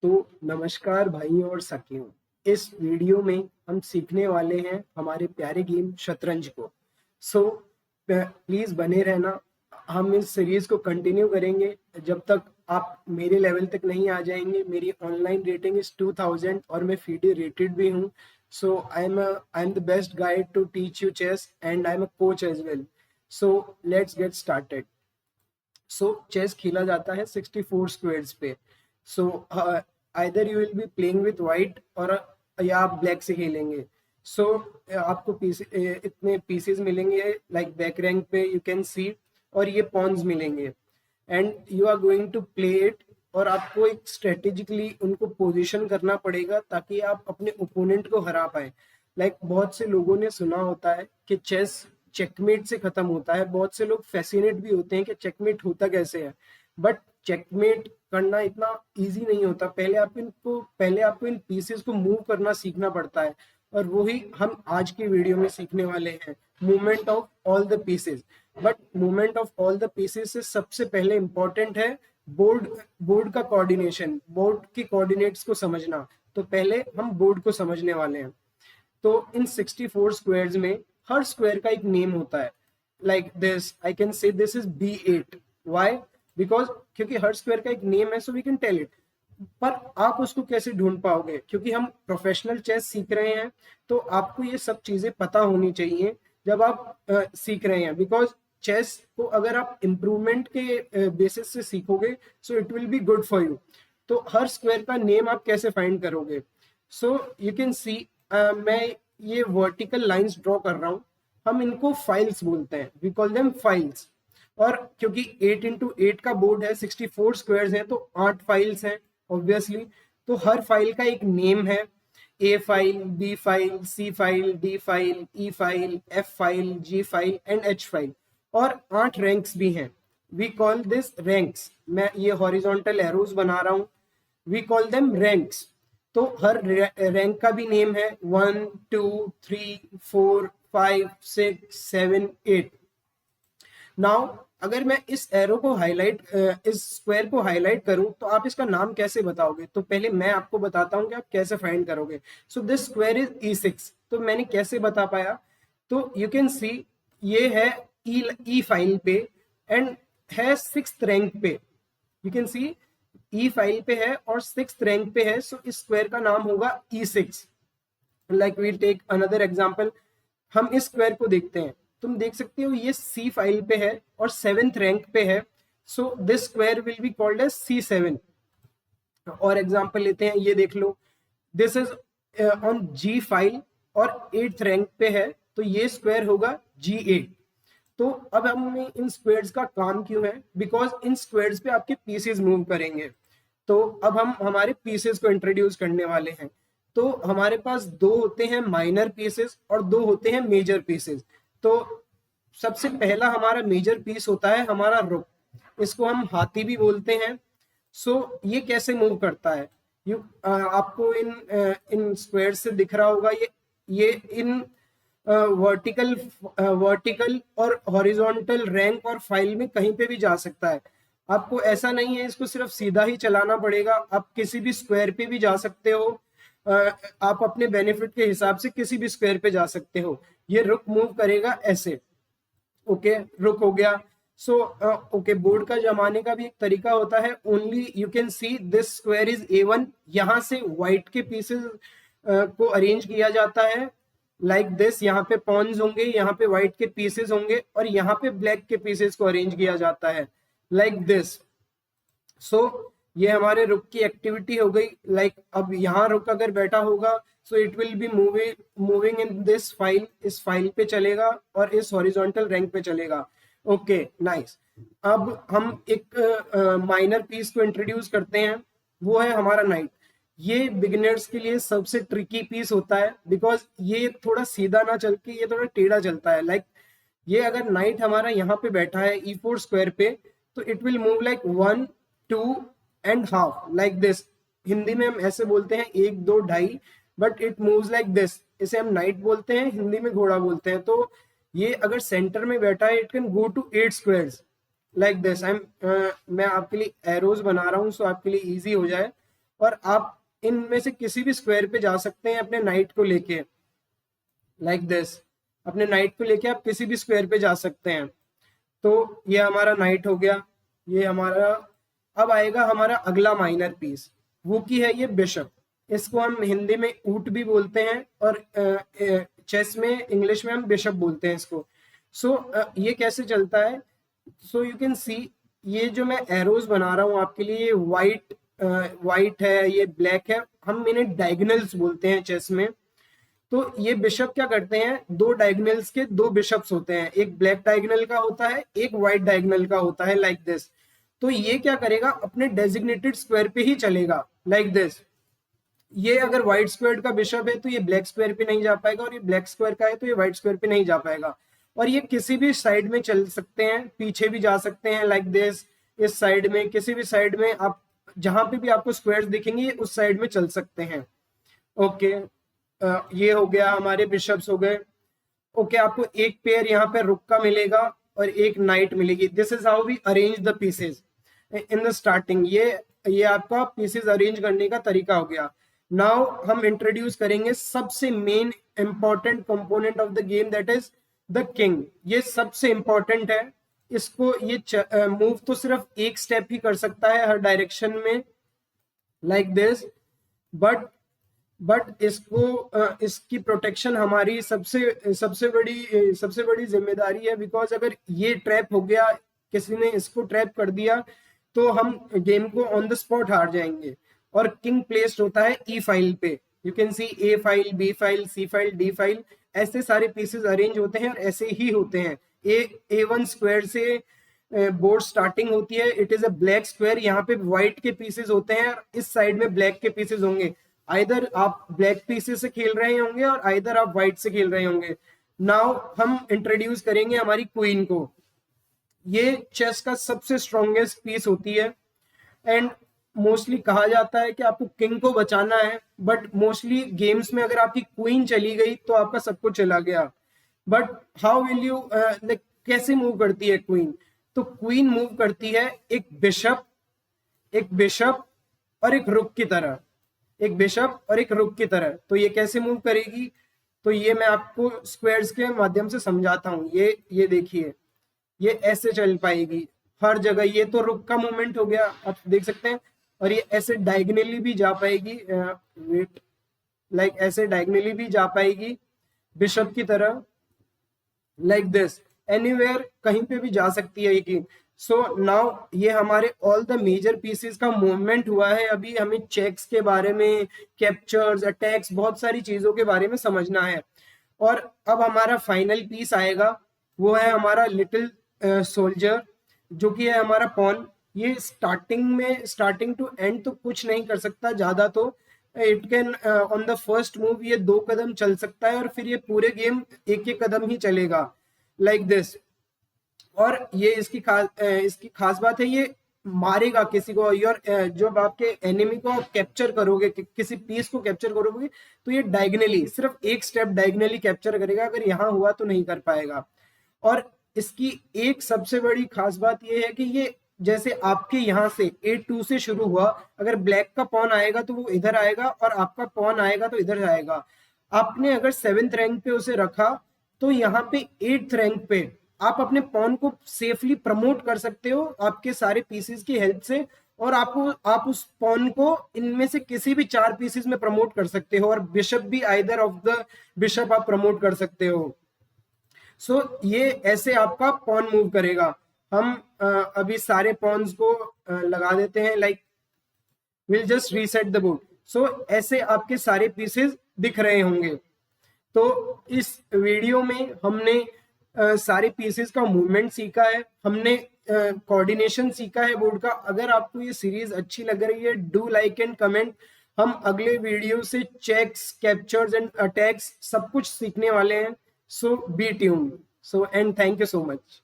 तो नमस्कार भाइयों और सखियों। इस वीडियो में हम सीखने वाले हैं हमारे प्यारे गेम शतरंज को। सो प्लीज बने रहना। हम इस सीरीज को कंटिन्यू करेंगे जब तक आप मेरे लेवल तक नहीं आ जाएंगे। मेरी ऑनलाइन रेटिंग इज 2000 और मैं फीडे रेटेड भी हूँ। So I am the best guide to teach you chess and I am a coach as well. So let's get started. So chess खेला जाता है 64 स्क्वायर्स पे। So either you will be playing with white और या आप black से खेलेंगे। सो आपको इतने पीसेस मिलेंगे लाइक बैक रैंक पे यू कैन सी, और ये पॉन्स मिलेंगे and you are going to play it. और आपको एक स्ट्रेटेजिकली उनको पोजीशन करना पड़ेगा ताकि आप अपने ओपोनेंट को हरा पाए। बहुत से लोगों ने सुना होता है कि चेस चेकमेट से खत्म होता है। बहुत से लोग फैसिनेट भी होते हैं कि चेकमेट होता कैसे है, बट चेकमेट करना इतना इजी नहीं होता। पहले आपको इन पीसेस को मूव करना सीखना पड़ता है, और वही हम आज की वीडियो में सीखने वाले हैं, movement of all the pieces. But movement of all the pieces से सबसे पहले इंपॉर्टेंट है बोर्ड बोर्ड का कोऑर्डिनेशन, बोर्ड की कोऑर्डिनेट्स को समझना। तो पहले हम बोर्ड को समझने वाले हैं। तो इन 64 स्क्वायर्स में हर स्क्वायर का एक नेम होता है। Like this I can say this is B8। Why? Because क्योंकि हर स्क्वायर का एक नेम है, so we can tell it. पर आप उसको कैसे ढूंढ पाओगे? क्योंकि हम प्रोफेशनल चेस सीख रहे हैं, तो आपको ये सब चीजें पता होनी चाहिए जब आप सीख रहे हैं। बिकॉज चेस को अगर आप इम्प्रूवमेंट के बेसिस से सीखोगे, so it will be good for you. तो हर स्क्वायर का नेम आप कैसे फाइंड करोगे? सो यू कैन सी, मैं ये वर्टिकल लाइंस ड्रॉ कर रहा हूँ। हम इनको फाइल्स बोलते हैं, वी कॉल देम फाइल्स। और क्योंकि 8x8 का बोर्ड है, 64 स्क्वायर्स हैं, तो 8 फाइल्स हैं ऑब्वियसली। तो हर फाइल का एक नेम है। A file, B file, C file, D file, E file, F file, G file and H file. और 8 रैंक्स भी हैं। We call this ranks. मैं ये हॉरिजॉन्टल एरोज बना रहा हूँ, वी कॉल देम रैंक्स। तो हर रैंक का भी नेम है, 1 2 3 4 5 6 7 8। नाउ अगर मैं इस एरो को हाईलाइट, इस स्क्वायर को हाईलाइट करूं, तो आप इसका नाम कैसे बताओगे? तो पहले मैं आपको बताता हूं कि आप कैसे फाइंड करोगे। सो दिस स्क्वायर इज E6। तो मैंने कैसे बता पाया? तो यू कैन सी, ये है ई फाइल पे एंड है 6th रैंक पे। You can C E file पे है और 6th रैंक पे है, सो इस स्क्वायर का नाम होगा E6। Like we take another example. हम इस स्क्वायर को देखते हैं, तुम देख सकते हो ये सी फाइल पे है और 7th रैंक पे है, so this square will be called as C7। और एग्जांपल लेते हैं, ये देख लो, this is on G file और 8th रैंक पे है, तो ये स्क्वायर होगा G8। तो अब हमें इन स्क्वायर्स का काम क्यों है? बिकॉज इन स्क्वायर्स पे आपके पीसेस मूव करेंगे। तो अब हम हमारे पीसेस को इंट्रोड्यूस करने वाले हैं। तो हमारे पास दो होते हैं माइनर पीसेस और दो होते हैं मेजर पीसेस। तो सबसे पहला हमारा मेजर पीस होता है हमारा रुक। इसको हम हाथी भी बोलते हैं। सो ये कैसे मूव करता है? आपको इन स्क्वायर से दिख रहा होगा, ये इन वर्टिकल वर्टिकल और हॉरिजॉन्टल रैंक और फाइल में कहीं पे भी जा सकता है। आपको ऐसा नहीं है इसको सिर्फ सीधा ही चलाना पड़ेगा, आप किसी भी स्क्वायर पे भी जा सकते हो। आप अपने बेनिफिट के हिसाब से किसी भी स्क्वायर पे जा सकते हो। ये रुक मूव करेगा ऐसे। ओके, रुक हो गया। सो ओके, बोर्ड का जमाने का भी एक तरीका होता है। Only you can see this square is A1। यहाँ से व्हाइट के पीसेस को अरेंज किया जाता है लाइक दिस। यहाँ पे पॉन्स होंगे, यहाँ पे व्हाइट के पीसेस होंगे और यहाँ पे ब्लैक के पीसेस को अरेंज किया जाता है लाइक दिस। सो ये हमारे रुक की एक्टिविटी हो गई। अब यहाँ रुक अगर बैठा होगा, so it will be moving in this file. इस फाइल पे चलेगा और इस हॉरिजॉन्टल रैंक पे चलेगा। Okay, nice. अब हम एक माइनर पीस को इंट्रोड्यूस करते हैं, वो है हमारा नाइट। ये बिगिनर्स के लिए सबसे ट्रिकी पीस होता है, बिकॉज ये थोड़ा सीधा ना चल के ये थोड़ा टेढ़ा चलता है। ये अगर नाइट हमारा यहाँ पे बैठा है E4 स्क्वायर पे, तो it will move like 1 2 and half like this. Hindi में हम ऐसे बोलते हैं 1 2 2.5, but it moves like this. इसे हम नाइट बोलते हैं, हिंदी में घोड़ा बोलते हैं। तो ये अगर सेंटर में बैठा है, it can go to 8 squares like this. मैं आपके लिए एरोज बना रहा हूँ, सो आपके लिए इजी हो जाए। और आप इनमें से किसी भी स्क्वायर पे जा सकते हैं अपने नाइट को लेके, लाइक दिस। अपने नाइट को लेके आप किसी भी स्क्वायर पे जा सकते हैं। तो ये हमारा नाइट हो गया। ये हमारा, अब आएगा हमारा अगला माइनर पीस, वो की है ये बिशप। इसको हम हिंदी में ऊंट भी बोलते हैं और चेस में, इंग्लिश में हम बिशप बोलते हैं इसको। सो ये कैसे चलता है, सो यू कैन सी, ये जो मैं एरोज बना रहा हूँ आपके लिए, ये वाइट है, ये ब्लैक है, हम इन्हें डायगोनल्स बोलते हैं चेस में। तो ये बिशप क्या करते हैं, दो डायगोनल्स के दो बिशप्स होते हैं, एक ब्लैक डायगोनल का होता है, एक व्हाइट डायगोनल का होता है, लाइक दिस। तो ये क्या करेगा, अपने डेजिग्नेटेड स्क्वायर पे ही चलेगा, लाइक दिस। ये अगर व्हाइट स्क्वायर का बिशप है तो ये ब्लैक स्क्वायर पे नहीं जा पाएगा, और ये ब्लैक स्क्वायर का है तो ये व्हाइट स्क्वायर पे नहीं जा पाएगा। और ये किसी भी साइड में चल सकते हैं, पीछे भी जा सकते हैं, लाइक दिस। इस साइड में, किसी भी साइड में, आप जहां पे भी आपको स्क्वायर्स दिखेंगे उस साइड में चल सकते हैं। ओके, ये हो गया, हमारे बिशप्स हो गए। ओके, आपको एक पेयर यहाँ पे रुक का मिलेगा और एक नाइट मिलेगी। This is how we arrange the pieces in the starting. ये आपका पीसेस अरेंज करने का तरीका हो गया। नाउ हम इंट्रोड्यूस करेंगे सबसे main important component of the game, that is the king. ये सबसे इंपॉर्टेंट है। इसको ये मूव तो सिर्फ एक स्टेप ही कर सकता है हर डायरेक्शन में, लाइक दिस। बट इसकी प्रोटेक्शन हमारी सबसे बड़ी जिम्मेदारी है, बिकॉज अगर ये ट्रैप हो गया, किसी ने इसको ट्रैप कर दिया, तो हम गेम को ऑन द स्पॉट हार जाएंगे। और किंग प्लेस्ड होता है ई फाइल पे, you can see A file, B file, C file, D file, ऐसे सारे पीसेस अरेंज होते हैं और ऐसे ही होते हैं। A1 स्क्वायर से बोर्ड स्टार्टिंग होती है, it is a black square. यहाँ पे व्हाइट के पीसेस होते हैं और इस साइड में ब्लैक के पीसेस होंगे। आइदर आप ब्लैक पीसेस से खेल रहे होंगे और आइदर आप व्हाइट से खेल रहे होंगे। नाउ हम इंट्रोड्यूस करेंगे हमारी क्वीन को। ये चेस का सबसे स्ट्रॉन्गेस्ट पीस होती है, एंड मोस्टली कहा जाता है कि आपको किंग को बचाना है, बट मोस्टली गेम्स में अगर आपकी क्वीन चली गई तो आपका सब कुछ चला गया। But how will you, like कैसे मूव करती है क्वीन? तो क्वीन मूव करती है एक बिशप और एक रुक की तरह, एक बिशप और एक रुक की तरह। तो ये कैसे मूव करेगी, तो ये मैं आपको स्क्वायर्स के माध्यम से समझाता हूँ। ये देखिए, ये ऐसे चल पाएगी हर जगह। ये तो रुक का मूवमेंट हो गया, आप देख सकते हैं। और ये ऐसे डायगोनली भी जा पाएगी, वेट, लाइक ऐसे डायगोनली भी जा पाएगी बिशप की तरह, लाइक दिस। एनीवेयर, कहीं पे भी जा सकती है ये। सो नाउ ये हमारे ऑल द मेजर पीसेस का मूवमेंट हुआ है। अभी हमें चेक्स के बारे में, कैप्चर्स, अटैक्स, बहुत सारी चीजों के बारे में समझना है। और अब हमारा फाइनल पीस आएगा, वो है हमारा लिटिल सोल्जर, जो कि है हमारा पॉन। ये स्टार्टिंग टू एंड तो कुछ नहीं कर सकता ज्यादा, तो it can on the first move ये 2 कदम चल सकता है, और फिर ये पूरे गेम एक एक कदम ही चलेगा, लाइक दिस। और ये इसकी खास बात है, ये मारेगा किसी को। जब आपके एनिमी को आप कैप्चर करोगे, किसी पीस को कैप्चर करोगे, तो ये डायगनली, सिर्फ एक स्टेप डायगनली कैप्चर करेगा। अगर यहाँ हुआ तो नहीं कर पाएगा। और इसकी एक सबसे बड़ी खास बात ये है कि ये जैसे आपके यहाँ से A2 से शुरू हुआ, अगर ब्लैक का पॉन आएगा तो वो इधर आएगा, और आपका पॉन आएगा तो इधर जाएगा। आपने अगर 7th रैंक पे उसे रखा, तो यहाँ पे 8th रैंक पे आप अपने पॉन को सेफली प्रमोट कर सकते हो आपके सारे पीसेस की हेल्प से। और आप उस पॉन को इनमें से किसी भी 4 पीसेस में प्रमोट कर सकते हो, और बिशप भी आइदर ऑफ द बिशप आप प्रमोट कर सकते हो। सो ये ऐसे आपका पॉन मूव करेगा। हम अभी सारे पॉन्स को लगा देते हैं, like will just reset the board. So ऐसे आपके सारे पीसेस दिख रहे होंगे। तो इस वीडियो में हमने सारे पीसेस का मूवमेंट सीखा है, हमने कोऑर्डिनेशन सीखा है बोर्ड का। अगर आपको ये सीरीज अच्छी लग रही है, डू लाइक एंड कमेंट। हम अगले वीडियो से चेक्स, कैप्चर्स एंड अटैक्स सब कुछ सीखने वाले हैं। So be tuned. So and thank you so much.